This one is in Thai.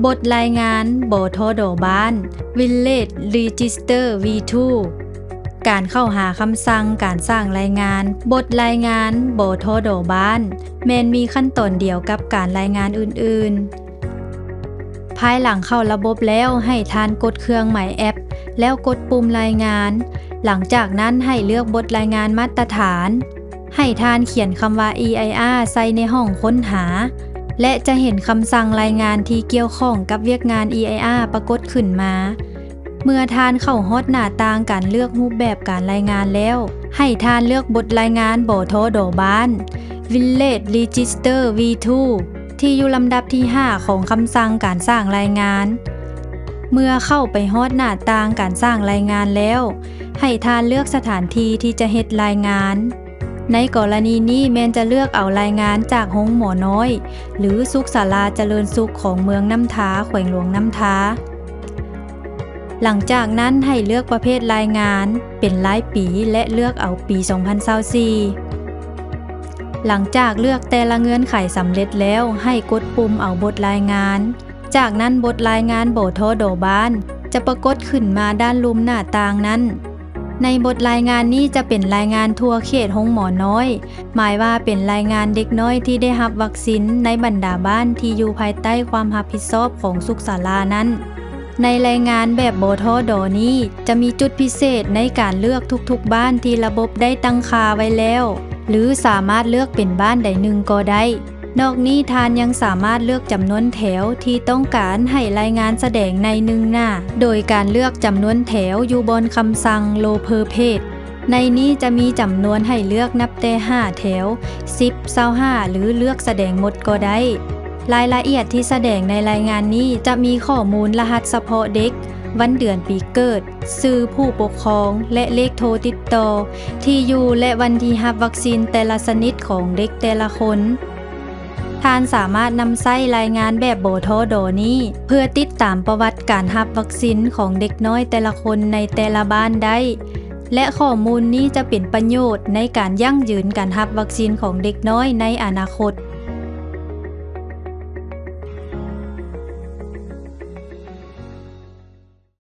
บทรายงานบทดบ้าน Village Register V2 การเข้าหาคำสั่งการสร้างรายงานบทรายงานบทดบ้านแม้นมีขั้นตอนเดียวกับการรายงานอื่นๆภายหลังเข้าระบบแล้วให้ทานกดเครื่องหมายแอปแล้วกดปุ่มรายงานหลังจากนั้นให้เลือกบทรายงานมาตรฐานให้ทานเขียนคำว่า EIR ใส่ในห้องค้นหาและจะเห็นคำสั่งรายงานที่เกี่ยวข้องกับเวียกงาน EIR ปรากฏขึ้นมาเมื่อทานเข้าฮอดหน้าต่างการเลือกรูปแบบการรายงานแล้วให้ทานเลือกบทรายงานบทดบ้าน Village Register V2 ที่อยู่ลำดับที่ 5 ของคำสั่งการสร้างรายงานเมื่อเข้าไปฮอดหน้าต่างการสร้างรายงานแล้วให้ทานเลือกสถานที่ที่จะเฮ็ดรายงานในกรณีนี้แม้นจะเลือกเอารายงานจากโรงหมอน้อยหรือสุขศาลาเจริญสุขของเมืองน้ำท้าแขวงหลวงน้ำท้าหลังจากนั้นให้เลือกประเภทรายงานเป็นรายปีและเลือกเอาปี 2024หลังจากเลือกแต่ละเงื่อนไขสำเร็จแล้วให้กดปุ่มเอาบทรายงานจากนั้นบทรายงานบทดบ้านจะปรากฏขึ้นมาด้านลุ่มหน้าต่างนั้นในบทรายงานนี้จะเป็นรายงานทั่วเขตโรงหมอน้อยหมายว่าเป็นรายงานเด็กน้อยที่ได้รับวัคซีนในบรรดาบ้านที่อยู่ภายใต้ความรับผิดชอบของสุขศาลานั้นในรายงานแบบบทดนี้จะมีจุดพิเศษในการเลือกทุกๆบ้านที่ระบบได้ตั้งค่าไว้แล้วหรือสามารถเลือกเป็นบ้านใดหนึ่งก็ได้นอกนี้ทานยังสามารถเลือกจำนวนแถวที่ต้องการให้รายงานแสดงในหนึ่งหน้าโดยการเลือกจำนวนแถวอยู่บนคำสั่ง Low per page ในนี้จะมีจำนวนให้เลือกนับแต่5แถว10 25หรือเลือกแสดงหมดก็ได้รายละเอียดที่แสดงในรายงานนี้จะมีข้อมูลรหัสเฉพาะเด็กวันเดือนปีเกิดชื่อผู้ปกครองและเลขโทรติดต่อที่อยู่และวันที่รับวัคซีนแต่ละชนิดของเด็กแต่ละคนท่านสามารถนำใช้รายงานแบบบทดนี้เพื่อติดตามประวัติการรับวัคซีนของเด็กน้อยแต่ละคนในแต่ละบ้านได้และข้อมูลนี้จะเป็นประโยชน์ในการยั่งยืนการรับวัคซีนของเด็กน้อยในอนาคต